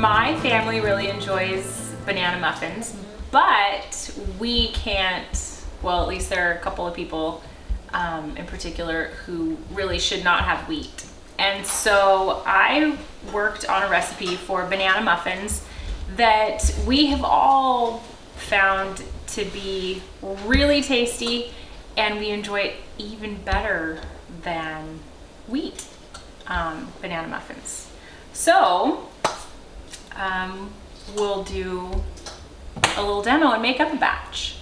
my family really enjoys banana muffins, but we can't, well, at least there are a couple of people in particular who really should not have wheat. And so I worked on a recipe for banana muffins that we have all found to be really tasty, and we enjoy it even better than wheat banana muffins. So we'll do a little demo and make up a batch.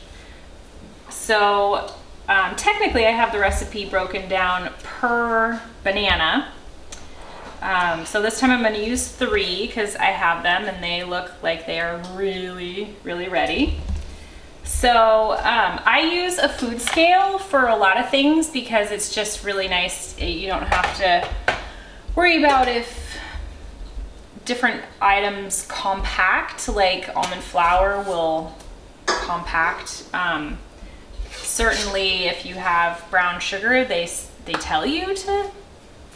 So technically I have the recipe broken down per banana. So this time I'm going to use 3 because I have them and they look like they are really, really ready. So I use a food scale for a lot of things because it's just really nice. You don't have to worry about if different items compact, like almond flour will compact. Certainly if you have brown sugar, they tell you to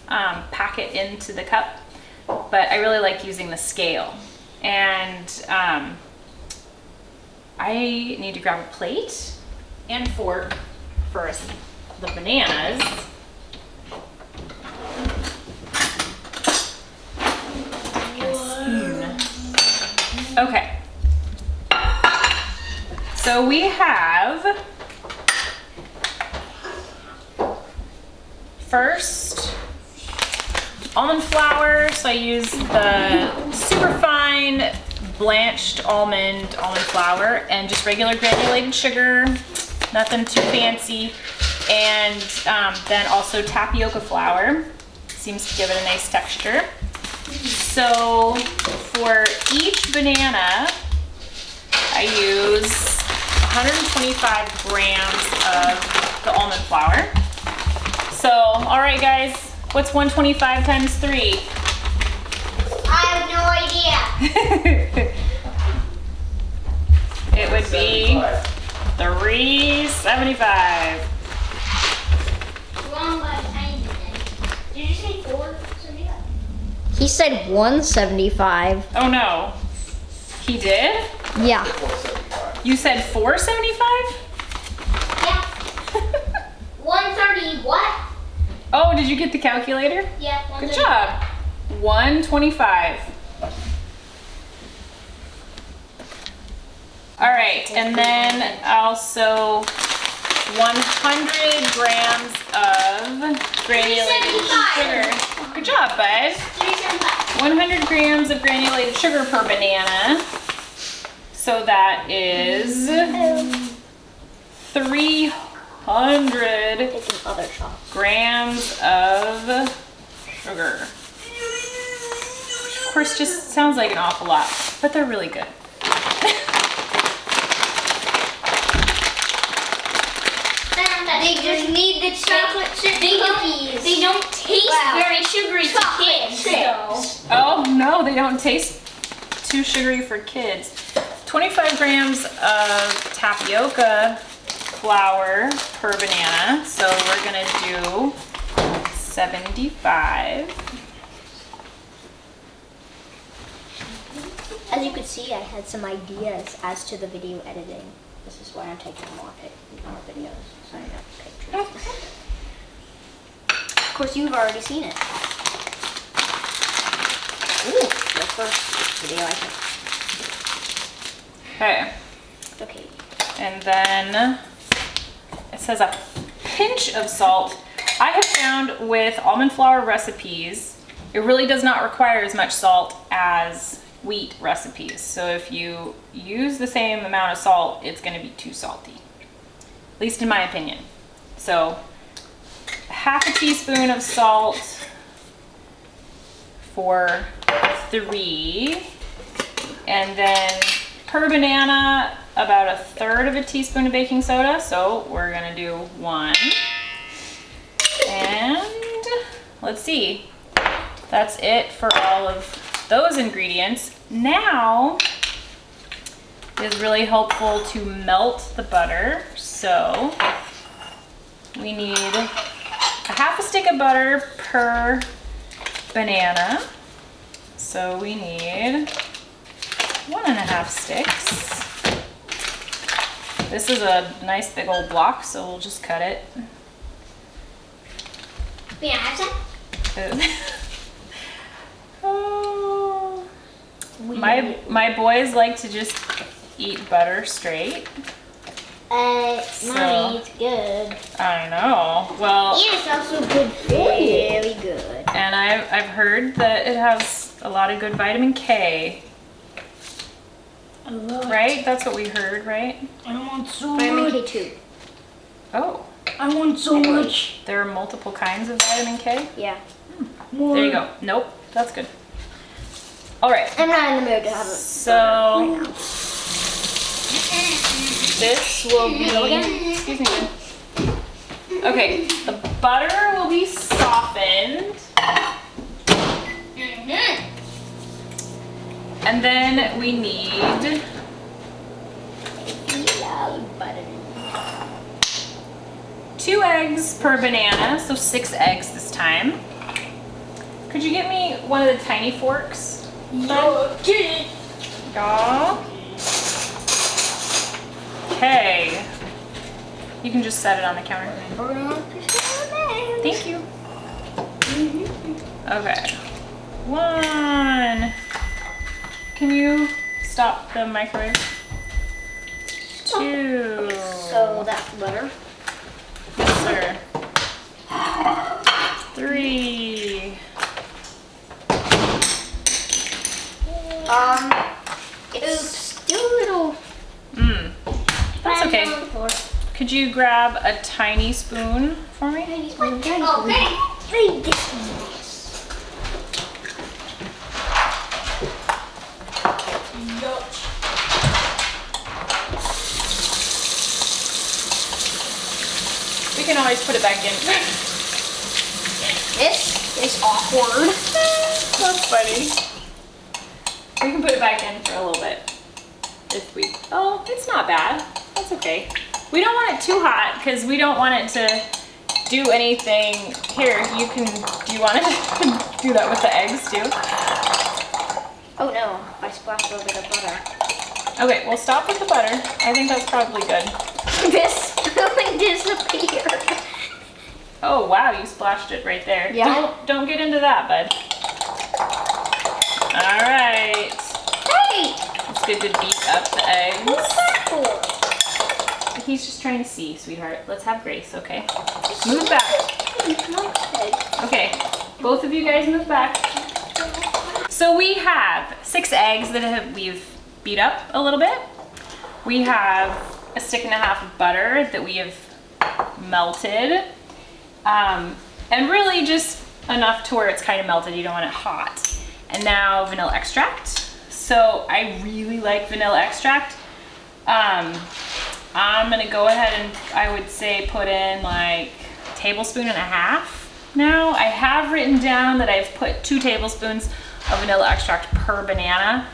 pack it into the cup, but I really like using the scale. And I need to grab a plate and fork for the bananas. And a spoon. Okay. So we have first almond flour. So I use the super fine blanched almond flour and just regular granulated sugar, nothing too fancy, and then also tapioca flour. Seems to give it a nice texture. So for each banana I use 125 grams of the almond flour. So all right guys, what's 125 times 3? I have no idea. It would be 375. Wrong by a tiny bit. Did you say 475? He said 175. Oh no. He did? Yeah. You said 475? Yeah. 130 what? Oh, did you get the calculator? Yeah. Good job. 125. All right, and then also 100 grams of granulated sugar. Good job, bud. 375. 100 grams of granulated sugar per banana. So that is 300 Take some other shots. grams of sugar. Which of course just sounds like an awful lot, but they're really good. They just need the chocolate chip cookies. They don't taste very sugary to kids. So. Oh no, they don't taste too sugary for kids. 25 grams of tapioca flour per banana. So we're gonna do 75. As you could see, I had some ideas as to the video editing. This is why I'm taking more videos. So I got pictures. Of course, you've already seen it. Ooh, the first video I took. Okay. Okay. And then it says a pinch of salt. I have found with almond flour recipes, it really does not require as much salt as wheat recipes. So if you use the same amount of salt, it's going to be too salty, at least in my opinion. So half a teaspoon of salt for 3, and then per banana about 1/3 of a teaspoon of baking soda. So we're going to do 1, and let's see, that's it for all of those ingredients. Now is really helpful to melt the butter. So we need a half a stick of butter per banana. So we need 1.5 sticks. This is a nice big old block, so we'll just cut it. May I have some? Oh, my boys like to just eat butter straight. Mommy, it's good. I know. Well, And it's also good for you. Very good. and I've heard that it has a lot of good vitamin K. I love Right? That's what we heard, right? I want so Vitamin K2. Oh, I want so much. there are multiple kinds of vitamin K. Yeah. More. There you go. Nope, that's good. All right. I'm not in the mood to have it. So this will be. Excuse me. Okay, the butter will be softened, and then we need Butter. 2 eggs per banana, so 6 eggs this time. Could you get me one of the tiny forks? Okay. Yeah. Okay. You can just set it on the counter. Thank you. Okay. 1. Can you stop the microwave? 2. So that's butter. Yes, sir. 3. It's still a little. That's okay. Could you grab a tiny spoon for me? Okay. We can always put it back in. This is awkward. That's funny. We can put it back in for a little bit. If we, oh, it's not bad. That's okay. We don't want it too hot because we don't want it to do anything. Here, you can, do you want to do that with the eggs too? Oh no, I splashed a little bit of butter. Okay, we'll stop with the butter. I think that's probably good. This filling disappeared. Oh wow, you splashed it right there. Yeah. Don't get into that, bud. All right. Hey! It's good to beat up the eggs. What's that for? He's just trying to see, sweetheart. Let's have grace, okay? Move back. Okay, both of you guys move back. So we have 6 eggs that we've beat up a little bit. We have a 1.5 sticks of butter that we have melted. And really just enough to where it's kind of melted. You don't want it hot. And now vanilla extract. So I really like vanilla extract. I'm gonna go ahead and I would say put in like 1.5 tablespoons now. I have written down that I've put 2 tablespoons of vanilla extract per banana.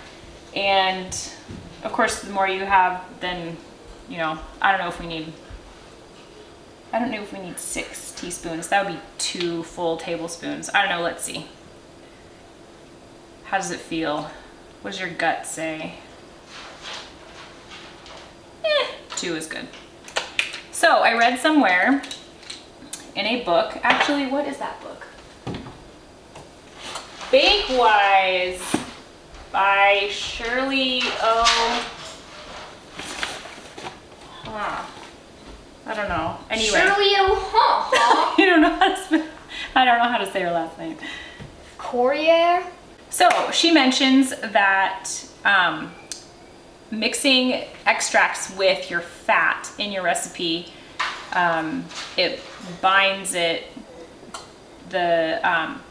And of course, the more you have, then, you know, I don't know if we need 6 teaspoons. That would be 2 full tablespoons. I don't know, let's see. How does it feel? What does your gut say? 2 is good. So I read somewhere in a book, actually, what is that book? Bake Wise by Shirley O. I don't know. Anyway. Shirley I don't know how to say her last name. Courier. So she mentions that mixing extracts with your fat in your recipe, it binds it. The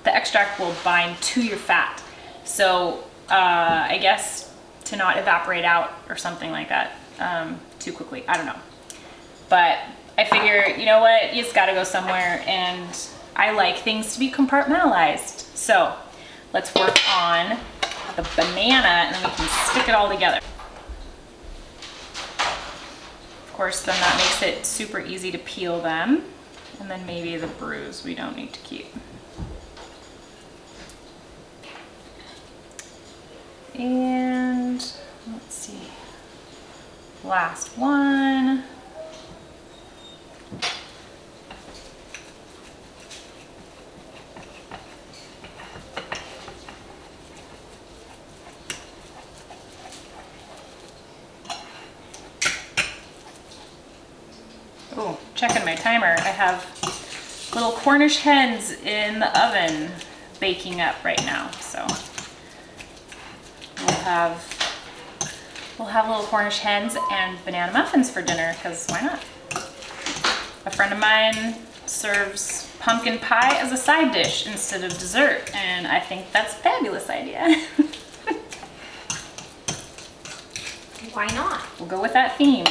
extract will bind to your fat. So I guess to not evaporate out or something like that too quickly. I don't know. But I figure, you know what, you just gotta go somewhere, and I like things to be compartmentalized. So let's work on the banana and then we can stick it all together. Of course, then that makes it super easy to peel them. And then maybe the bruise we don't need to keep. And Last one. Oh, checking my timer. I have little Cornish hens in the oven baking up right now. So we'll have little Cornish hens and banana muffins for dinner, because why not? A friend of mine serves pumpkin pie as a side dish instead of dessert, and I think that's a fabulous idea. Why not? We'll go with that theme.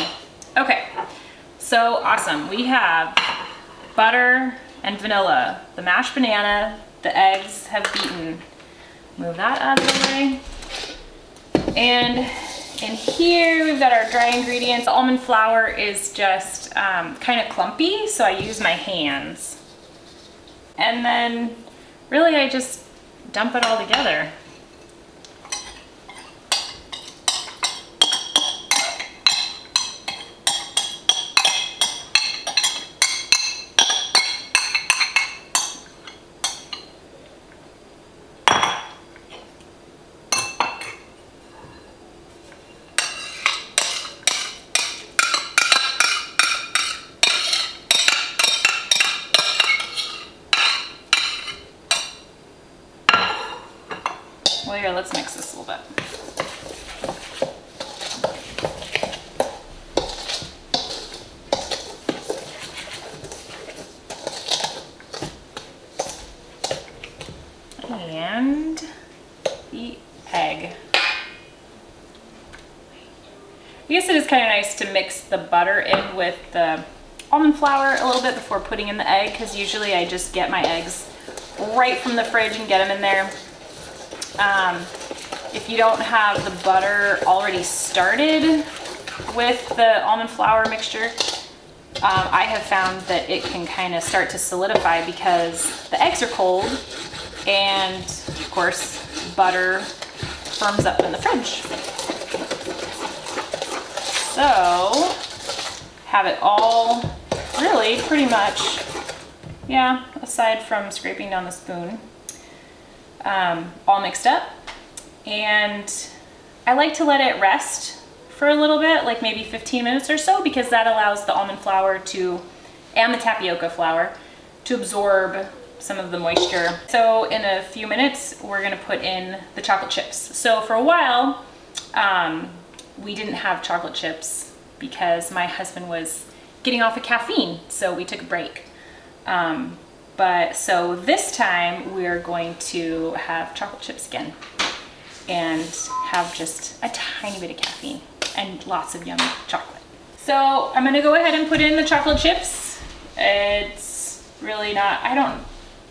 Okay, so awesome. We have butter and vanilla, the mashed banana, the eggs have beaten. Move that out of the way. And in here we've got our dry ingredients. The almond flour is just kind of clumpy, so I use my hands. And then really I just dump it all together. Well, here, let's mix this a little bit. And the egg. I guess it is kind of nice to mix the butter in with the almond flour a little bit before putting in the egg, because usually I just get my eggs right from the fridge and get them in there. If you don't have the butter already started with the almond flour mixture, I have found that it can kind of start to solidify because the eggs are cold, and of course butter firms up in the fridge. So have it all really pretty much, yeah, aside from scraping down the spoon, all mixed up. And I like to let it rest for a little bit, like maybe 15 minutes or so, because that allows the almond flour to, and the tapioca flour, to absorb some of the moisture. So in a few minutes, we're gonna put in the chocolate chips. So for a while, we didn't have chocolate chips because my husband was getting off of caffeine, so we took a break. But so this time we're going to have chocolate chips again and have just a tiny bit of caffeine and lots of yummy chocolate. So I'm gonna go ahead and put in the chocolate chips. It's really not,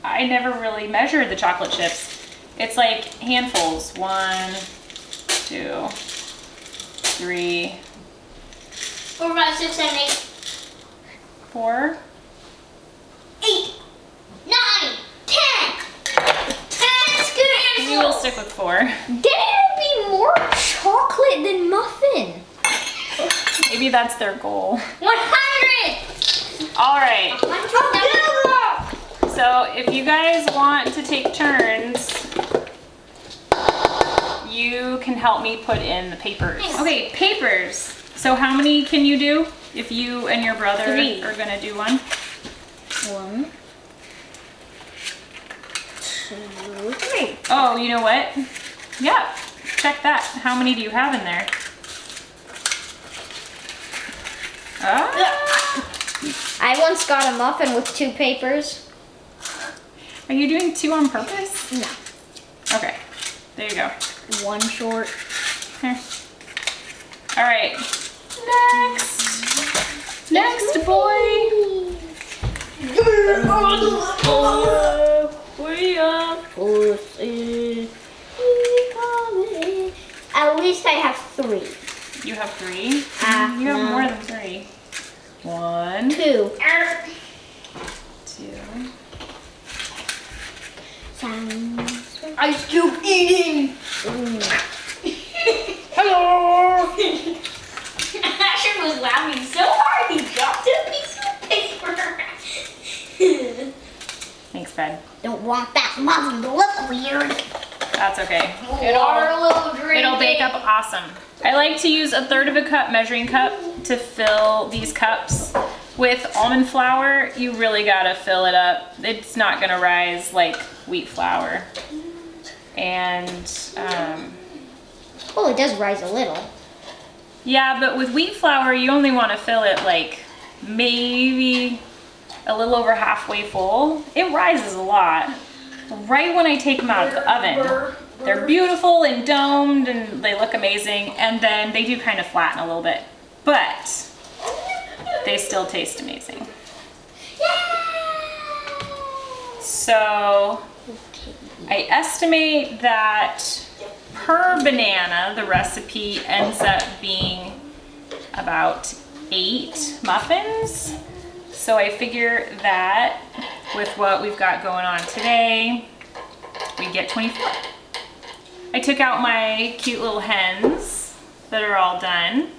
I never really measured the chocolate chips. It's like handfuls, 1, 2, 3, 4, 5, 6, 7, 8. 4. 8, 9, 10. 10 scoopers. We will stick with 4. Then it'll be more chocolate than muffin. Maybe that's their goal. 100. All right. 100. So if you guys want to take turns, you can help me put in the papers. Okay, papers. So how many can you do if you and your brother 3 are gonna do one? 1, 2, 3. Oh, you know what? Yeah, check that. How many do you have in there? Ah. I once got a muffin with 2 papers. Are you doing 2 on purpose? No. Okay, there you go. 1 short. Here. All right, next boy. At least I have 3. You have 3? You have no. more than 3. 1, 2. 2. I'm still eating. Hello. Show was laughing so hard he dropped a piece of paper. Thanks, bud. Don't want that muffin to look weird. That's okay. It'll bake up awesome. I like to use 1/3 of a cup measuring cup to fill these cups. With almond flour, you really gotta fill it up. It's not gonna rise like wheat flour. And Well, it does rise a little. yeah, but with wheat flour, you only wanna fill it like maybe a little over halfway full. It rises a lot. Right when I take them out of the oven, they're beautiful and domed and they look amazing. And then they do kind of flatten a little bit, but they still taste amazing. So I estimate that per banana, the recipe ends up being about 8 muffins. So I figure that with what we've got going on today, we get 24. I took out my cute little hens that are all done.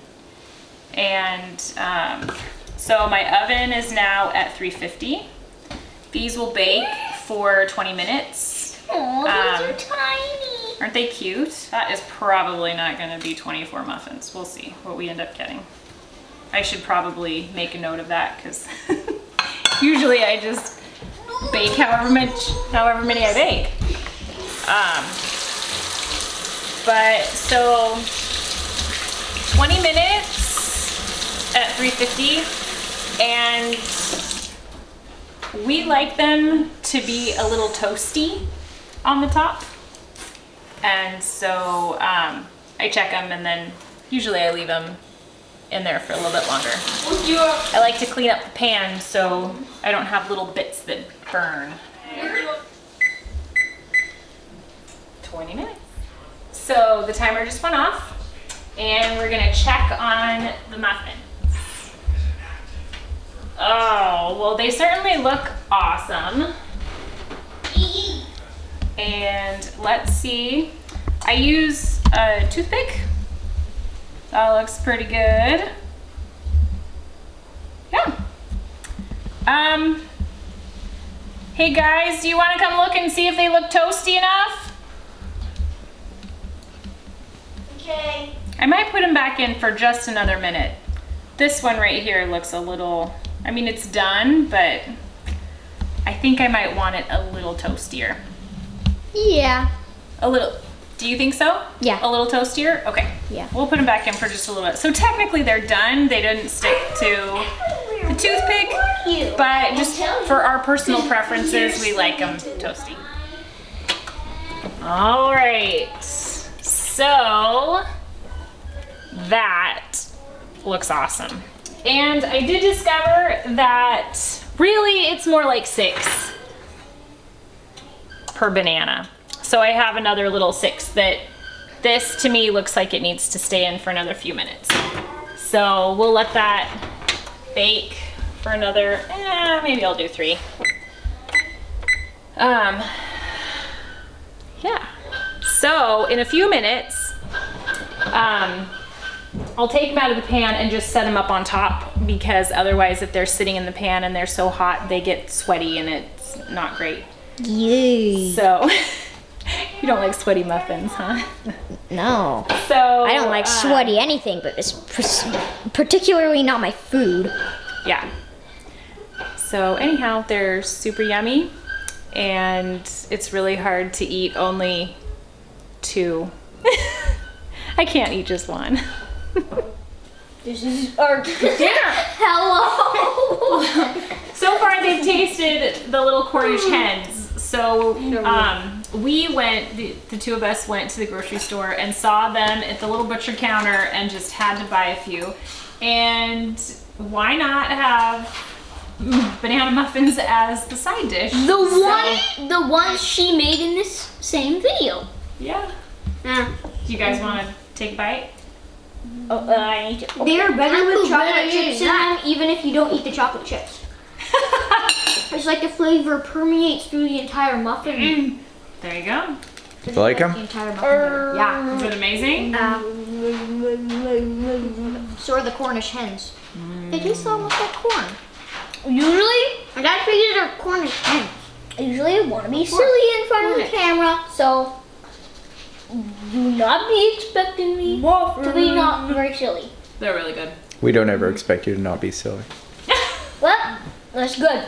And so my oven is now at 350. These will bake for 20 minutes. Oh, those are tiny. Aren't they cute? That is probably not going to be 24 muffins. We'll see what we end up getting. I should probably make a note of that because usually I just bake however many I bake. But so 20 minutes at 350, and we like them to be a little toasty on the top. And so I check them, and then usually I leave them in there for a little bit longer. I like to clean up the pan so I don't have little bits that burn. 20 minutes. So the timer just went off, and we're gonna check on the muffins. Oh, well, they certainly look awesome. And let's see. I use a toothpick. That looks pretty good. Yeah. Hey guys, do you want to come look and see if they look toasty enough? Okay. I might put them back in for just another minute. This one right here looks a little, I mean, it's done, but I think I might want it a little toastier. Yeah. A little. Do you think so? Yeah. A little toastier? Okay. Yeah. We'll put them back in for just a little bit. So technically they're done. They didn't stick to the toothpick, but just for our personal preferences, we like them toasty. All right. So that looks awesome. And I did discover that really it's more like 6 per banana. So I have another little 6 that this to me looks like it needs to stay in for another few minutes. So we'll let that bake for another, maybe I'll do 3. Yeah. So in a few minutes, I'll take them out of the pan and just set them up on top, because otherwise if they're sitting in the pan and they're so hot, they get sweaty and it's not great. Yay. So you don't like sweaty muffins, huh? No. So I don't like sweaty anything, but it's particularly not my food. Yeah. So anyhow, they're super yummy, and it's really hard to eat only 2. I can't eat just one. This is our Dinner. Hello. So far they've tasted the little Cornish hens. So the 2 of us went to the grocery store and saw them at the little butcher counter and just had to buy a few. And why not have banana muffins as the side dish? The ones she made in this same video. Yeah. Do you guys want to take a bite? They're better with chocolate chips in them, even if you don't eat the chocolate chips. It's like the flavor permeates through the entire muffin. There you go. You like them? The entire muffin. Yeah. Is it amazing? So are the Cornish hens. They taste almost like corn. Usually, I gotta figure they're Cornish hens. Usually I want to be silly in front of the camera, so Do not be expecting me to be not very silly. They're really good. We don't ever expect you to not be silly. Well, that's good.